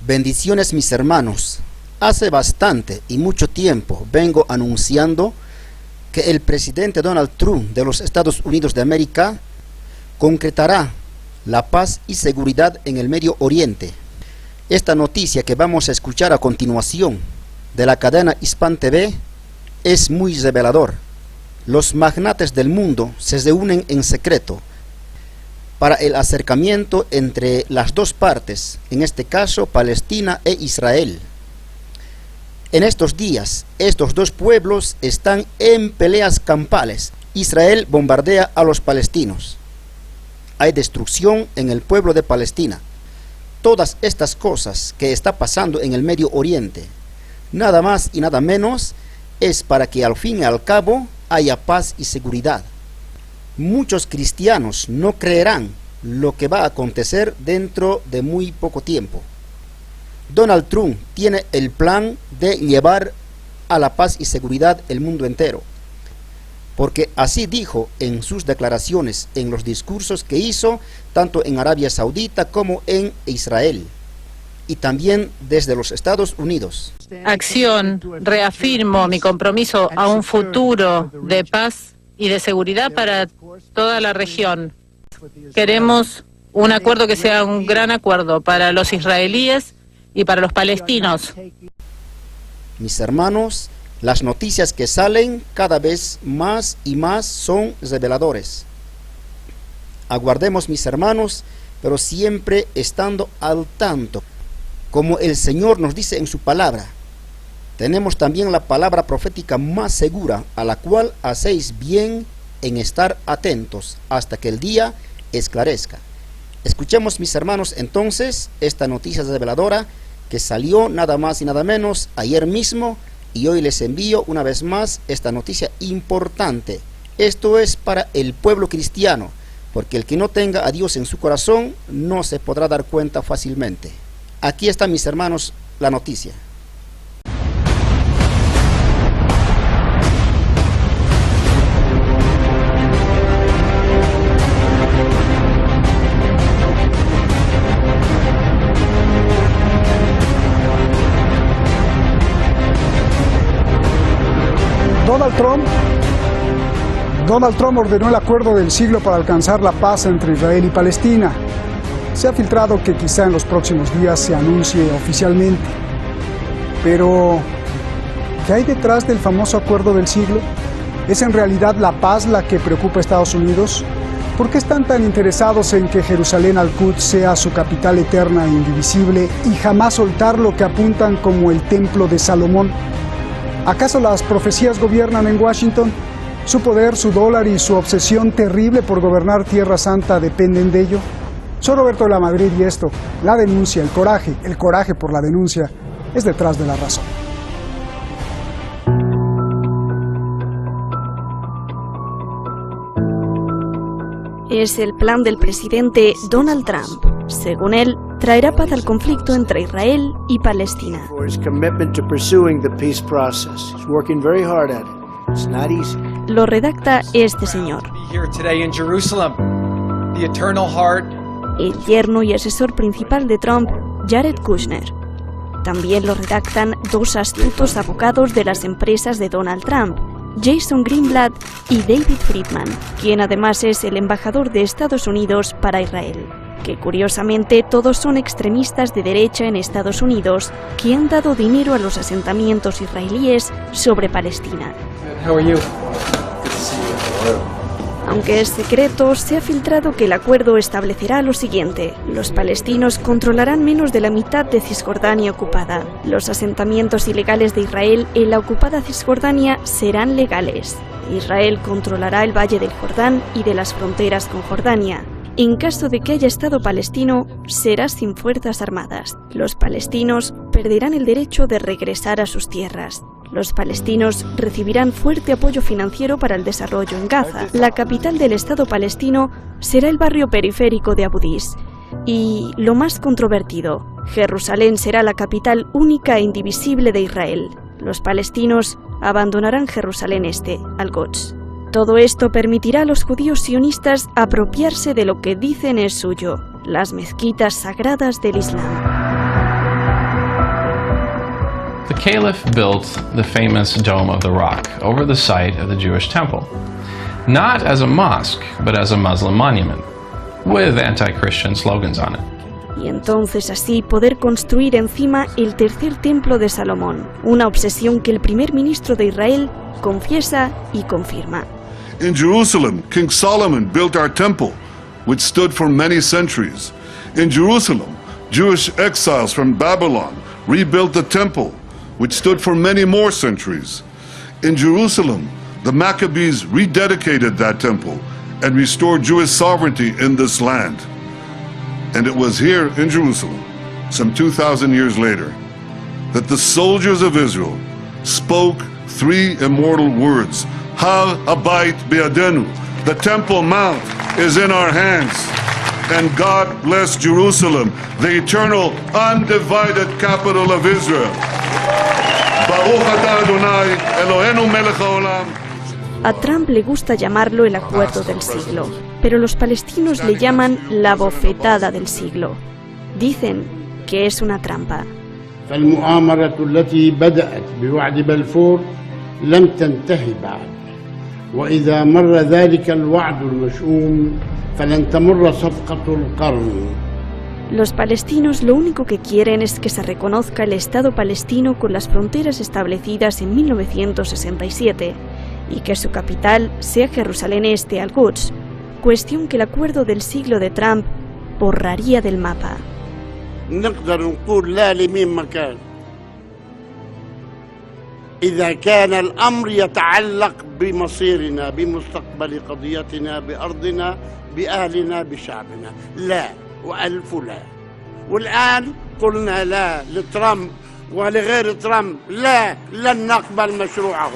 Bendiciones, mis hermanos. Hace bastante y mucho tiempo vengo anunciando que el presidente Donald Trump de los Estados Unidos de América concretará la paz y seguridad en el Medio Oriente. Esta noticia que vamos a escuchar a continuación de la cadena Hispan TV es muy revelador. Los magnates del mundo se reúnen en secreto para el acercamiento entre las dos partes, en este caso Palestina e Israel. En estos días, estos dos pueblos están en peleas campales. Israel bombardea a los palestinos. Hay destrucción en el pueblo de Palestina. Todas estas cosas que está pasando en el Medio Oriente, nada más y nada menos, es para que al fin y al cabo haya paz y seguridad. Muchos cristianos no creerán lo que va a acontecer dentro de muy poco tiempo. Donald Trump tiene el plan de llevar a la paz y seguridad el mundo entero, porque así dijo en sus declaraciones, en los discursos que hizo tanto en Arabia Saudita como en Israel, y también desde los Estados Unidos. Acción, reafirmo mi compromiso a un futuro de paz y de seguridad para toda la región. Queremos un acuerdo que sea un gran acuerdo para los israelíes y para los palestinos. Mis hermanos, las noticias que salen cada vez más y más son reveladores. Aguardemos, mis hermanos, pero siempre estando al tanto. Como el Señor nos dice en su palabra, tenemos también la palabra profética más segura, a la cual hacéis bien en estar atentos hasta que el día esclarezca. Escuchemos, mis hermanos, entonces esta noticia reveladora que salió nada más y nada menos ayer mismo, y hoy les envío una vez más esta noticia importante. Esto es para el pueblo cristiano, porque el que no tenga a Dios en su corazón no se podrá dar cuenta fácilmente. Aquí está, mis hermanos, la noticia. Donald Trump ordenó el acuerdo del siglo para alcanzar la paz entre Israel y Palestina. Se ha filtrado que quizá en los próximos días se anuncie oficialmente. Pero, ¿qué hay detrás del famoso acuerdo del siglo? ¿Es en realidad la paz la que preocupa a Estados Unidos? ¿Por qué están tan interesados en que Jerusalén al-Quds sea su capital eterna e indivisible y jamás soltar lo que apuntan como el templo de Salomón? ¿Acaso las profecías gobiernan en Washington? ¿Su poder, su dólar y su obsesión terrible por gobernar Tierra Santa dependen de ello? Soy Roberto de la Madrid y esto, la denuncia, el coraje por la denuncia, es detrás de la razón. Es el plan del presidente Donald Trump. Según él, traerá paz al conflicto entre Israel y Palestina. Lo redacta este señor, el yerno y asesor principal de Trump, Jared Kushner. También lo redactan dos astutos abogados de las empresas de Donald Trump, Jason Greenblatt y David Friedman, quien además es el embajador de Estados Unidos para Israel, que curiosamente todos son extremistas de derecha en Estados Unidos que han dado dinero a los asentamientos israelíes sobre Palestina. Aunque es secreto, se ha filtrado que el acuerdo establecerá lo siguiente: los palestinos controlarán menos de la mitad de Cisjordania ocupada. Los asentamientos ilegales de Israel en la ocupada Cisjordania serán legales. Israel controlará el Valle del Jordán y de las fronteras con Jordania. En caso de que haya Estado palestino, será sin fuerzas armadas. Los palestinos perderán el derecho de regresar a sus tierras. Los palestinos recibirán fuerte apoyo financiero para el desarrollo en Gaza. La capital del Estado palestino será el barrio periférico de Abu Dis. Y lo más controvertido, Jerusalén será la capital única e indivisible de Israel. Los palestinos abandonarán Jerusalén Este, al-Quds. Todo esto permitirá a los judíos sionistas apropiarse de lo que dicen es suyo, las mezquitas sagradas del Islam. The Caliph built the famous Dome of the Rock over the site of the Jewish temple, not as a mosque, but as a Muslim monument, with anti-Christian slogans on it. Y entonces así poder construir encima el tercer templo de Salomón, una obsesión que el primer ministro de Israel confiesa y confirma. In Jerusalem, King Solomon built our temple, which stood for many centuries. In Jerusalem, Jewish exiles from Babylon rebuilt the temple, which stood for many more centuries. In Jerusalem, the Maccabees rededicated that temple and restored Jewish sovereignty in this land. And it was here in Jerusalem, some 2,000 years later, that the soldiers of Israel spoke three immortal words: Har Habayit Be'adenu, the Temple Mount is in our hands. And God bless Jerusalem, the eternal, undivided capital of Israel. Baruch atah Adonai, Eloheinu melech haolam. A Trump le gusta llamarlo el acuerdo del siglo, pero los palestinos le llaman la bofetada del siglo. Dicen que es una trampa. فالمؤامرة التي بدأت بوعد بلفور لم تنتهي بعد، وإذا مر ذلك الوعد المشؤوم فلن تمر صفقة القرن. Los palestinos lo único que quieren es que se reconozca el Estado palestino con las fronteras establecidas en 1967 y que su capital sea Jerusalén Este al-Quds, cuestión que el acuerdo del siglo de Trump borraría del mapa. نقدر نقول لا لمين مكان إذا كان الأمر يتعلق بمصيرنا بمستقبل قضيتنا بأرضنا بأهلنا بشعبنا لا وألف لا والآن قلنا لا لترامب ولغير ترامب لا لن نقبل مشروعه.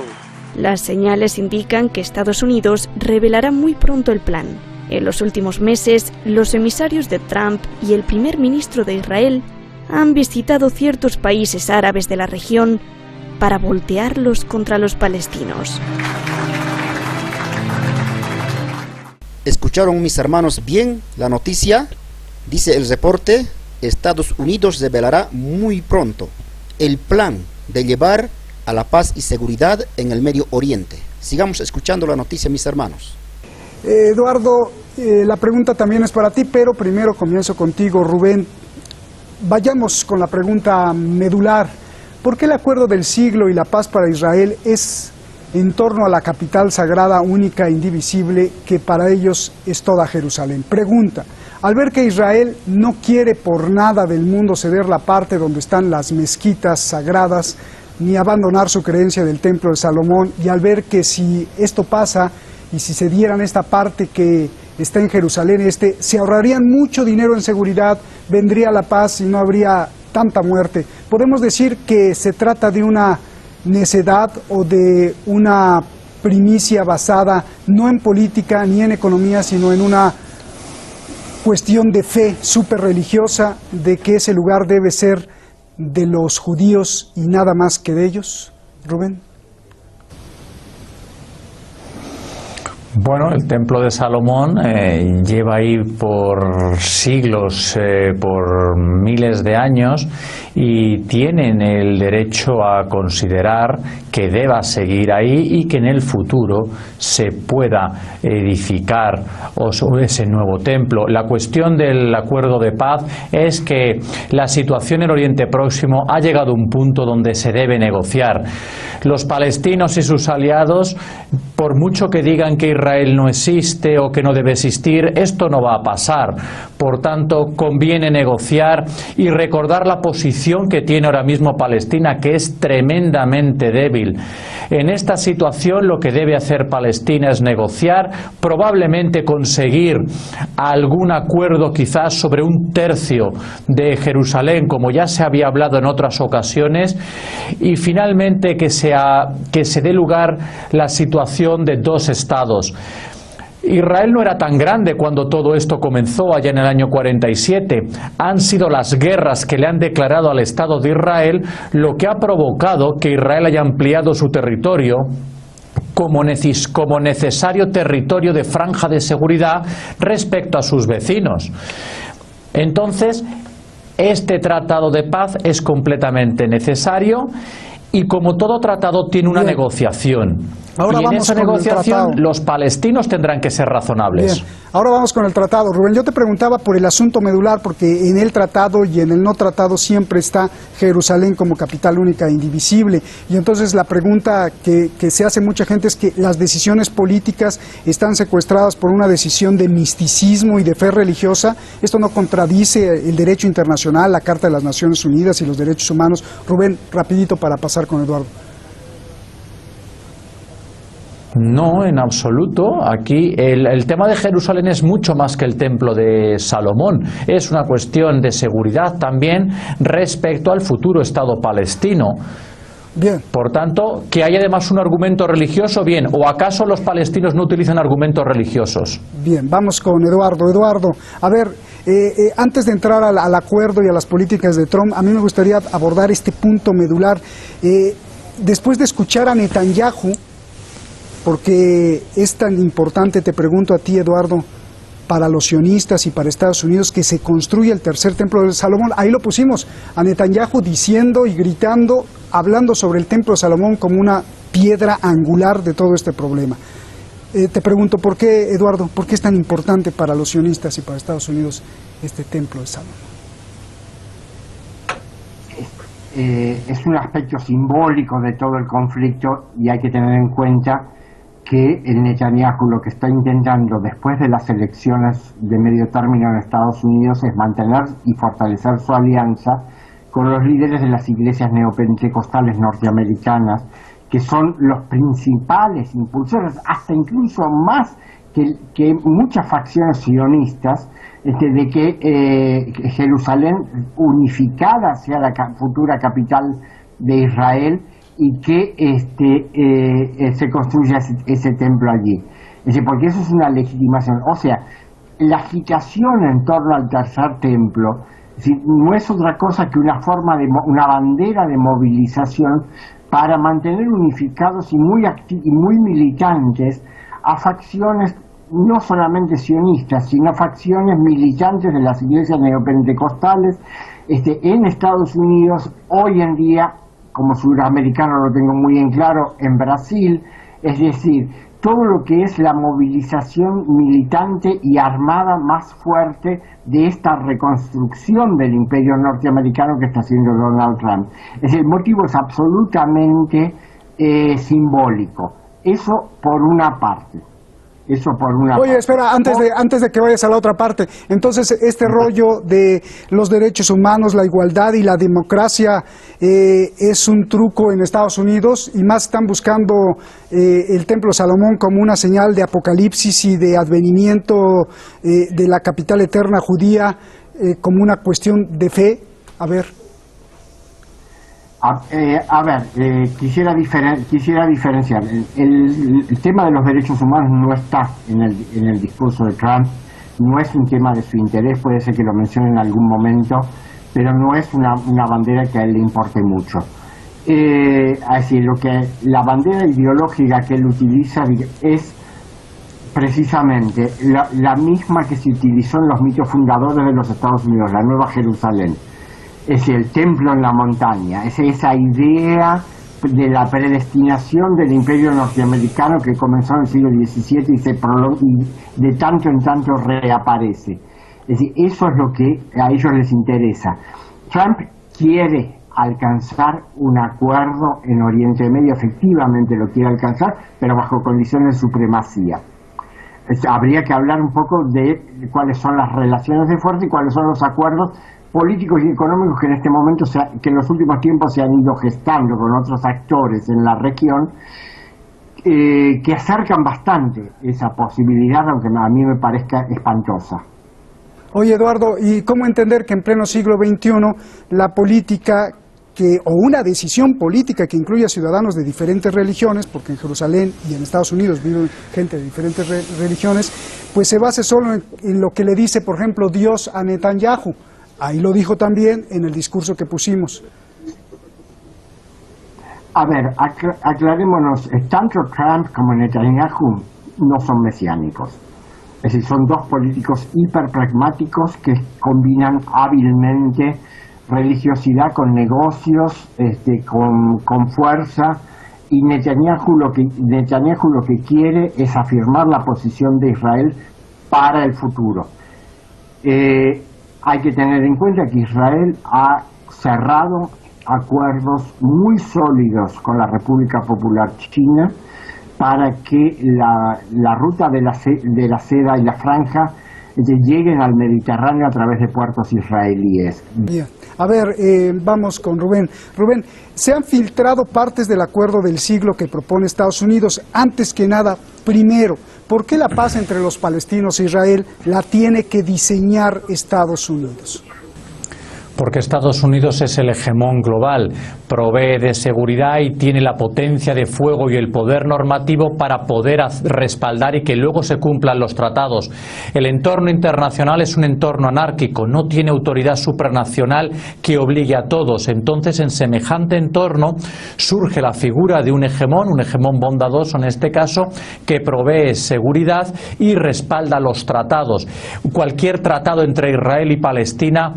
Las señales indican que Estados Unidos revelará muy pronto el plan. En los últimos meses, los emisarios de Trump y el primer ministro de Israel han visitado ciertos países árabes de la región para voltearlos contra los palestinos. ¿Escucharon, mis hermanos, bien la noticia? Dice el reporte, Estados Unidos revelará muy pronto el plan de llevar a la paz y seguridad en el Medio Oriente. Sigamos escuchando la noticia, mis hermanos. Eduardo, la pregunta también es para ti, pero primero comienzo contigo, Rubén. Vayamos con la pregunta medular. ¿Por qué el acuerdo del siglo y la paz para Israel es en torno a la capital sagrada, única e indivisible, que para ellos es toda Jerusalén? Pregunta, al ver que Israel no quiere por nada del mundo ceder la parte donde están las mezquitas sagradas, ni abandonar su creencia del Templo de Salomón, y al ver que si esto pasa, y si se dieran esta parte que está en Jerusalén Este, se ahorrarían mucho dinero en seguridad, vendría la paz y no habría tanta muerte. ¿Podemos decir que se trata de una necedad o de una primicia basada no en política ni en economía, sino en una cuestión de fe súper religiosa, de que ese lugar debe ser de los judíos y nada más que de ellos? Rubén. Bueno, el Templo de Salomón lleva ahí por siglos, por miles de años, y tienen el derecho a considerar que deba seguir ahí y que en el futuro se pueda edificar ese nuevo templo. La cuestión del acuerdo de paz es que la situación en Oriente Próximo ha llegado a un punto donde se debe negociar. Los palestinos y sus aliados, por mucho que digan que Israel no existe o que no debe existir, esto no va a pasar. Por tanto, conviene negociar y recordar la posición que tiene ahora mismo Palestina, que es tremendamente débil. En esta situación lo que debe hacer Palestina es negociar, probablemente conseguir algún acuerdo quizás sobre un tercio de Jerusalén, como ya se había hablado en otras ocasiones, y finalmente que se dé lugar la situación de dos estados. Israel no era tan grande cuando todo esto comenzó allá en el año 47. Han sido las guerras que le han declarado al Estado de Israel lo que ha provocado que Israel haya ampliado su territorio como necesario territorio de franja de seguridad respecto a sus vecinos. Entonces, Este tratado de paz es completamente necesario y como todo tratado tiene una negociación. Ahora y en vamos esa con el negociación tratado. los palestinos tendrán que ser razonables. Bien, ahora vamos con el tratado. Rubén, yo te preguntaba por el asunto medular, porque en el tratado y en el no tratado siempre está Jerusalén como capital única e indivisible. Y entonces la pregunta que se hace mucha gente es que las decisiones políticas están secuestradas por una decisión de misticismo y de fe religiosa. ¿Esto no contradice el derecho internacional, la Carta de las Naciones Unidas y los derechos humanos? Rubén, rapidito para pasar con Eduardo. No, en absoluto. Aquí el tema de Jerusalén es mucho más que el templo de Salomón. Es una cuestión de seguridad también respecto al futuro Estado palestino. Bien. Por tanto, que haya además un argumento religioso, bien. ¿O acaso los palestinos no utilizan argumentos religiosos? Bien, vamos con Eduardo. Eduardo, a ver, antes de entrar al acuerdo y a las políticas de Trump, a mí me gustaría abordar este punto medular. Después de escuchar a Netanyahu, porque es tan importante, te pregunto a ti, Eduardo, para los sionistas y para Estados Unidos, que se construya el tercer templo de Salomón. Ahí lo pusimos, a Netanyahu diciendo y gritando, hablando sobre el templo de Salomón como una piedra angular de todo este problema. Te pregunto, ¿por qué, Eduardo, por qué es tan importante para los sionistas y para Estados Unidos este templo de Salomón? Es un aspecto simbólico de todo el conflicto y hay que tener en cuenta que el Netanyahu lo que está intentando después de las elecciones de medio término en Estados Unidos es mantener y fortalecer su alianza con los líderes de las iglesias neopentecostales norteamericanas, que son los principales impulsores, hasta incluso más que muchas facciones sionistas, de que Jerusalén unificada sea la futura capital de Israel y que se construya ese templo allí. Porque eso es una legitimación. O sea, la agitación en torno al tercer templo no es otra cosa que una forma de una bandera de movilización para mantener unificados y muy militantes a facciones no solamente sionistas, sino facciones militantes de las iglesias neopentecostales en Estados Unidos, hoy en día, como sudamericano lo tengo muy en claro, en Brasil, es decir, todo lo que es la movilización militante y armada más fuerte de esta reconstrucción del imperio norteamericano que está haciendo Donald Trump. El motivo es absolutamente simbólico. Eso por una parte. Oye, espera, antes de que vayas a la otra parte, entonces este rollo de los derechos humanos, la igualdad y la democracia es un truco en Estados Unidos, y más están buscando el Templo Salomón como una señal de apocalipsis y de advenimiento de la capital eterna judía, como una cuestión de fe. A ver. Quisiera diferenciar. El tema de los derechos humanos no está en el discurso de Trump, no es un tema de su interés, puede ser que lo mencione en algún momento, pero no es una bandera que a él le importe mucho. Así, la bandera ideológica que él utiliza es precisamente la misma que se utilizó en los mitos fundadores de los Estados Unidos, la Nueva Jerusalén. Es el templo en la montaña, es esa idea de la predestinación del imperio norteamericano que comenzó en el siglo XVII y se prolonga y de tanto en tanto reaparece. Es decir, eso es lo que a ellos les interesa. Trump quiere alcanzar un acuerdo en Oriente Medio, efectivamente lo quiere alcanzar, pero bajo condiciones de supremacía. Habría que hablar un poco de cuáles son las relaciones de fuerza y cuáles son los acuerdos políticos y económicos que en este momento, que en los últimos tiempos se han ido gestando con otros actores en la región, que acercan bastante esa posibilidad, aunque a mí me parezca espantosa. Oye, Eduardo, ¿y cómo entender que en pleno siglo XXI la política o una decisión política que incluye a ciudadanos de diferentes religiones, porque en Jerusalén y en Estados Unidos viven gente de diferentes religiones, pues se base solo en lo que le dice, por ejemplo, Dios a Netanyahu? Ahí lo dijo también en el discurso que pusimos. A ver, aclarémonos, tanto Trump como Netanyahu no son mesiánicos. Es decir, son dos políticos hiperpragmáticos que combinan hábilmente religiosidad con negocios, con fuerza, y Netanyahu lo que quiere es afirmar la posición de Israel para el futuro. Hay que tener en cuenta que Israel ha cerrado acuerdos muy sólidos con la República Popular China para que la ruta de la seda y la franja lleguen al Mediterráneo a través de puertos israelíes. Bien. A ver, vamos con Rubén. Rubén, se han filtrado partes del acuerdo del siglo que propone Estados Unidos. Antes que nada, primero, ¿por qué la paz entre los palestinos e Israel la tiene que diseñar Estados Unidos? Porque Estados Unidos es el hegemón global, provee de seguridad y tiene la potencia de fuego y el poder normativo para poder respaldar y que luego se cumplan los tratados. El entorno internacional es un entorno anárquico, no tiene autoridad supranacional que obligue a todos. Entonces, en semejante entorno surge la figura de un hegemón bondadoso en este caso, que provee seguridad y respalda los tratados. Cualquier tratado entre Israel y Palestina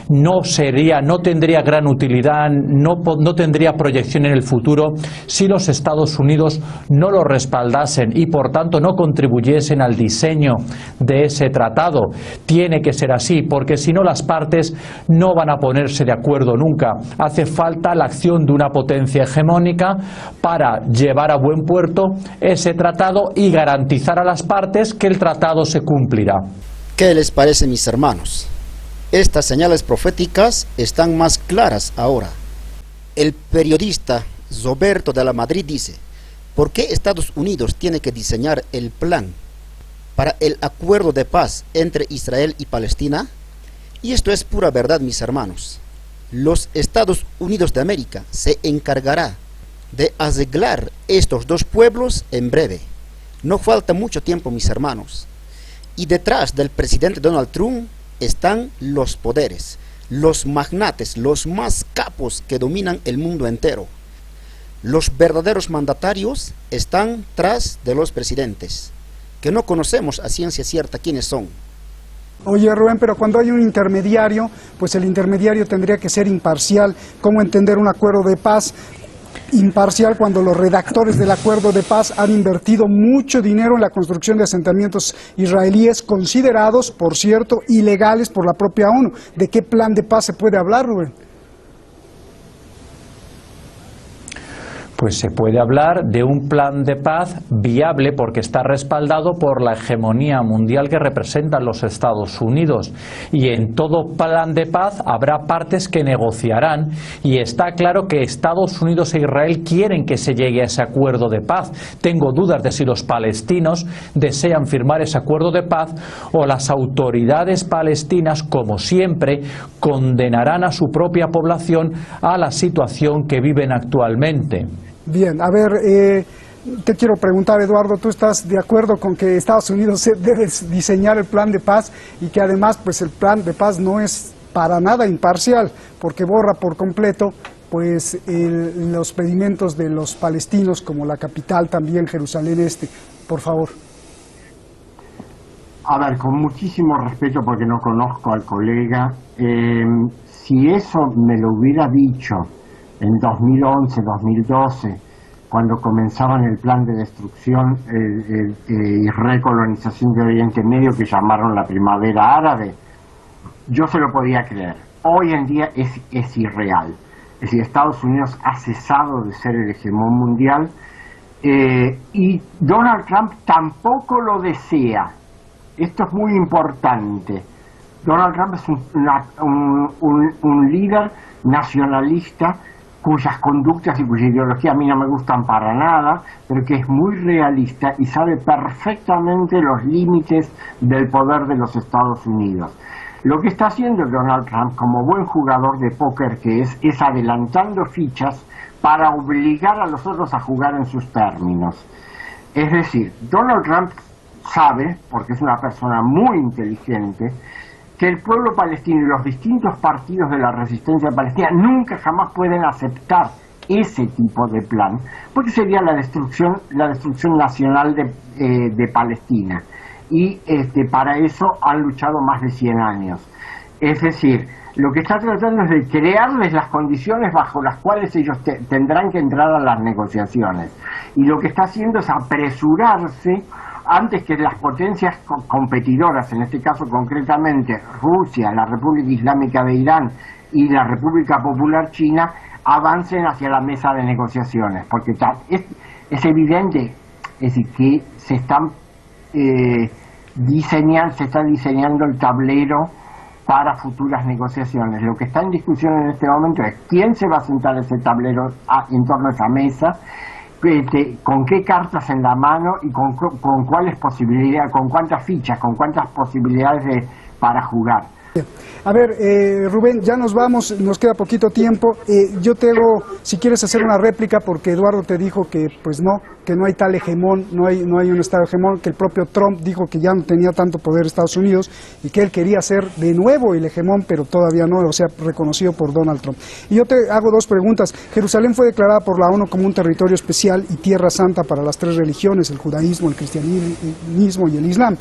no tendría gran utilidad, no tendría proyección en el futuro si los Estados Unidos no lo respaldasen y por tanto no contribuyesen al diseño de ese tratado. Tiene que ser así, porque si no las partes no van a ponerse de acuerdo nunca. Hace falta la acción de una potencia hegemónica para llevar a buen puerto ese tratado y garantizar a las partes que el tratado se cumplirá. ¿Qué les parece, mis hermanos? Estas señales proféticas están más claras ahora. El periodista Roberto de la Madrid dice: ¿por qué Estados Unidos tiene que diseñar el plan para el acuerdo de paz entre Israel y Palestina? Y esto es pura verdad, mis hermanos. Los Estados Unidos de América se encargará de arreglar estos dos pueblos en breve. No falta mucho tiempo, mis hermanos. Y detrás del presidente Donald Trump están los poderes, los magnates, los más capos que dominan el mundo entero. Los verdaderos mandatarios están tras de los presidentes, que no conocemos a ciencia cierta quiénes son. Oye, Rubén, pero cuando hay un intermediario, pues el intermediario tendría que ser imparcial. ¿Cómo entender un acuerdo de paz imparcial cuando los redactores del acuerdo de paz han invertido mucho dinero en la construcción de asentamientos israelíes considerados, por cierto, ilegales por la propia ONU? ¿De qué plan de paz se puede hablar, Rubén? Pues se puede hablar de un plan de paz viable porque está respaldado por la hegemonía mundial que representan los Estados Unidos. Y en todo plan de paz habrá partes que negociarán y está claro que Estados Unidos e Israel quieren que se llegue a ese acuerdo de paz. Tengo dudas de si los palestinos desean firmar ese acuerdo de paz o las autoridades palestinas, como siempre, condenarán a su propia población a la situación que viven actualmente. Bien, a ver, te quiero preguntar, Eduardo, ¿tú estás de acuerdo con que Estados Unidos debe diseñar el plan de paz y que además pues el plan de paz no es para nada imparcial porque borra por completo pues los pedimentos de los palestinos, como la capital también, Jerusalén Este? Por favor. A ver, con muchísimo respeto porque no conozco al colega, si eso me lo hubiera dicho en 2011, 2012, cuando comenzaban el plan de destrucción y recolonización de Oriente Medio que llamaron la Primavera Árabe, yo se lo podía creer. Hoy en día es irreal. Es decir, Estados Unidos ha cesado de ser el hegemón mundial y Donald Trump tampoco lo desea. Esto es muy importante. Donald Trump es un líder nacionalista cuyas conductas y cuya ideología a mí no me gustan para nada, pero que es muy realista y sabe perfectamente los límites del poder de los Estados Unidos. Lo que está haciendo Donald Trump, como buen jugador de póker que es adelantando fichas para obligar a los otros a jugar en sus términos. Es decir, Donald Trump sabe, porque es una persona muy inteligente, que el pueblo palestino y los distintos partidos de la resistencia palestina nunca jamás pueden aceptar ese tipo de plan, porque sería la destrucción nacional de Palestina. Y para eso han luchado más de 100 años. Es decir, lo que está tratando es de crearles las condiciones bajo las cuales ellos tendrán que entrar a las negociaciones. Y lo que está haciendo es apresurarse antes que las potencias competidoras, en este caso concretamente Rusia, la República Islámica de Irán y la República Popular China, avancen hacia la mesa de negociaciones, porque es evidente, es decir, que se está diseñando el tablero para futuras negociaciones. Lo que está en discusión en este momento es quién se va a sentar ese tablero en torno a esa mesa, con qué cartas en la mano y con cuáles posibilidades, con cuántas fichas, con cuántas posibilidades para jugar. A ver, Rubén, ya nos vamos, nos queda poquito tiempo. Yo te hago, si quieres hacer una réplica, porque Eduardo te dijo que pues no, que no hay tal hegemón, no hay un Estado hegemón, que el propio Trump dijo que ya no tenía tanto poder Estados Unidos y que él quería ser de nuevo el hegemón, pero todavía no, o sea, reconocido por Donald Trump. Y yo te hago dos preguntas. Jerusalén fue declarada por la ONU como un territorio especial y tierra santa para las tres religiones, el judaísmo, el cristianismo y el islam.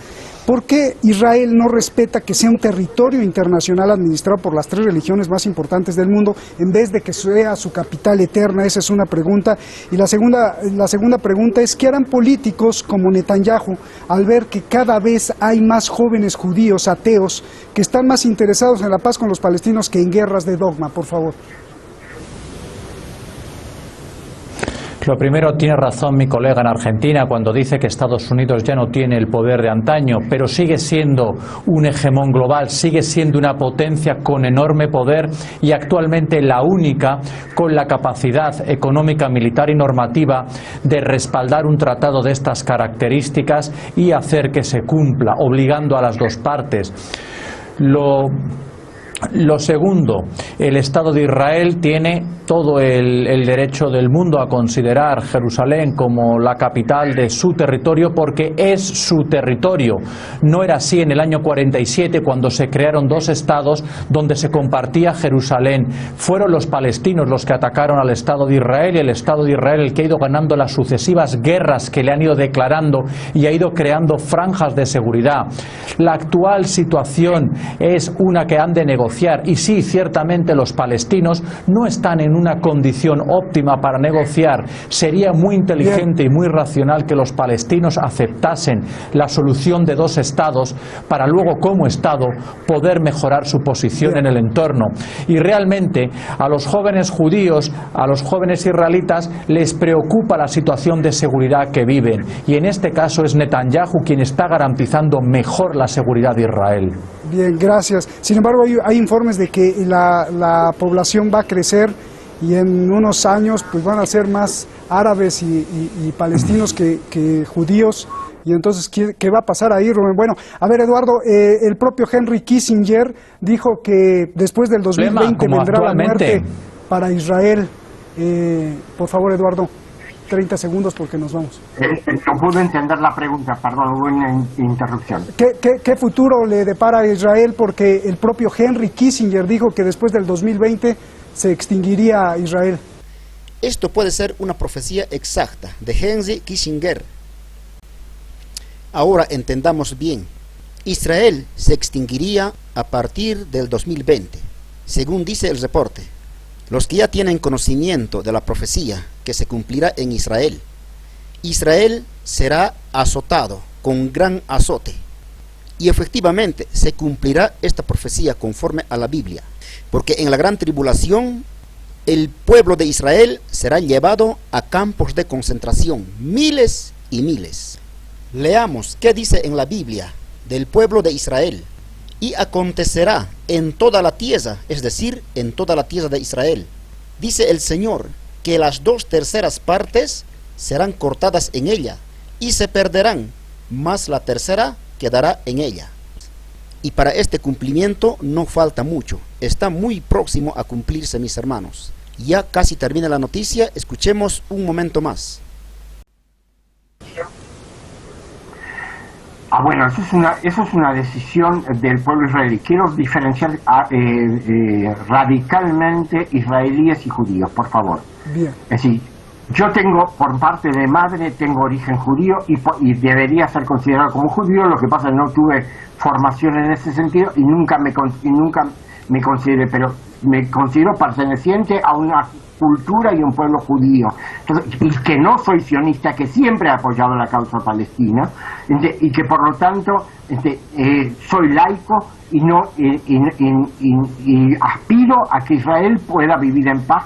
¿Por qué Israel no respeta que sea un territorio internacional administrado por las tres religiones más importantes del mundo en vez de que sea su capital eterna? Esa es una pregunta. Y la segunda pregunta es, ¿qué harán políticos como Netanyahu al ver que cada vez hay más jóvenes judíos ateos que están más interesados en la paz con los palestinos que en guerras de dogma? Por favor. Lo primero, tiene razón mi colega en Argentina cuando dice que Estados Unidos ya no tiene el poder de antaño, pero sigue siendo un hegemón global, sigue siendo una potencia con enorme poder y actualmente la única con la capacidad económica, militar y normativa de respaldar un tratado de estas características y hacer que se cumpla, obligando a las dos partes. Lo segundo, el Estado de Israel tiene todo el derecho del mundo a considerar Jerusalén como la capital de su territorio porque es su territorio. No era así en el año 47 cuando se crearon dos estados donde se compartía Jerusalén. Fueron los palestinos los que atacaron al Estado de Israel y el Estado de Israel el que ha ido ganando las sucesivas guerras que le han ido declarando y ha ido creando franjas de seguridad. La actual situación es una que han de negociar y sí, ciertamente los palestinos no están en una condición óptima para negociar. Sería muy inteligente y muy racional que los palestinos aceptasen la solución de dos estados para luego como Estado poder mejorar su posición en el entorno. Y realmente a los jóvenes judíos, a los jóvenes israelitas les preocupa la situación de seguridad que viven y en este caso es Netanyahu quien está garantizando mejor la seguridad de Israel. Bien, gracias. Sin embargo, hay informes de que la población va a crecer y en unos años pues van a ser más árabes y palestinos que judíos. Y entonces, ¿qué va a pasar ahí, Rubén? Bueno, a ver, Eduardo, el propio Henry Kissinger dijo que después del 2020 vendrá la muerte para Israel. Por favor, Eduardo, 30 segundos porque nos vamos. No pude entender la pregunta, perdón, hubo una interrupción. ¿Qué futuro le depara a Israel? Porque el propio Henry Kissinger dijo que después del 2020 se extinguiría Israel. Esto puede ser una profecía exacta de Henry Kissinger. Ahora entendamos bien, Israel se extinguiría a partir del 2020, según dice el reporte. Los que ya tienen conocimiento de la profecía que se cumplirá en Israel, Israel será azotado con gran azote. Y efectivamente se cumplirá esta profecía conforme a la Biblia, porque en la gran tribulación el pueblo de Israel será llevado a campos de concentración, miles y miles. Leamos qué dice en la Biblia del pueblo de Israel. Y acontecerá en toda la tierra, es decir, en toda la tierra de Israel, dice el Señor, que las 2/3 partes serán cortadas en ella, y se perderán, mas la tercera quedará en ella. Y para este cumplimiento no falta mucho, está muy próximo a cumplirse, mis hermanos. Ya casi termina la noticia, escuchemos un momento más. Bueno, eso es una decisión del pueblo israelí. Quiero diferenciar radicalmente israelíes y judíos, por favor. Bien. Es decir, yo tengo, por parte de madre, tengo origen judío y debería ser considerado como judío. Lo que pasa es que no tuve formación en ese sentido y nunca me considere, pero me considero perteneciente a una cultura y un pueblo judío. Entonces, y que no soy sionista, que siempre he apoyado la causa palestina, y que por lo tanto soy laico y no y aspiro a que Israel pueda vivir en paz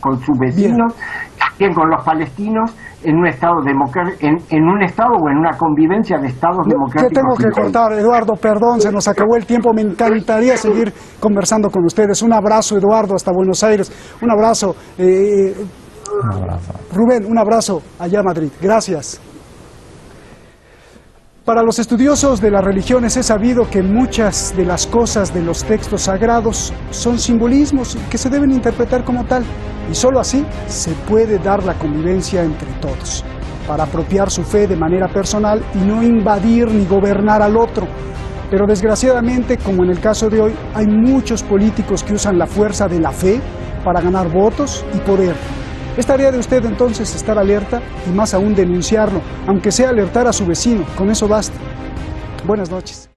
con sus vecinos, también con los palestinos, en un estado en un estado o en una convivencia de estados democráticos. Yo tengo que cortar, Eduardo, perdón, se nos acabó el tiempo. Me encantaría seguir conversando con ustedes. Un abrazo, Eduardo, hasta Buenos Aires. Un abrazo. Un abrazo. Rubén, un abrazo allá a Madrid. Gracias. Para los estudiosos de las religiones es sabido que muchas de las cosas de los textos sagrados son simbolismos que se deben interpretar como tal, y solo así se puede dar la convivencia entre todos, para apropiar su fe de manera personal y no invadir ni gobernar al otro. Pero desgraciadamente, como en el caso de hoy, hay muchos políticos que usan la fuerza de la fe para ganar votos y poder. Es tarea de usted entonces estar alerta y más aún denunciarlo, aunque sea alertar a su vecino, con eso basta. Buenas noches.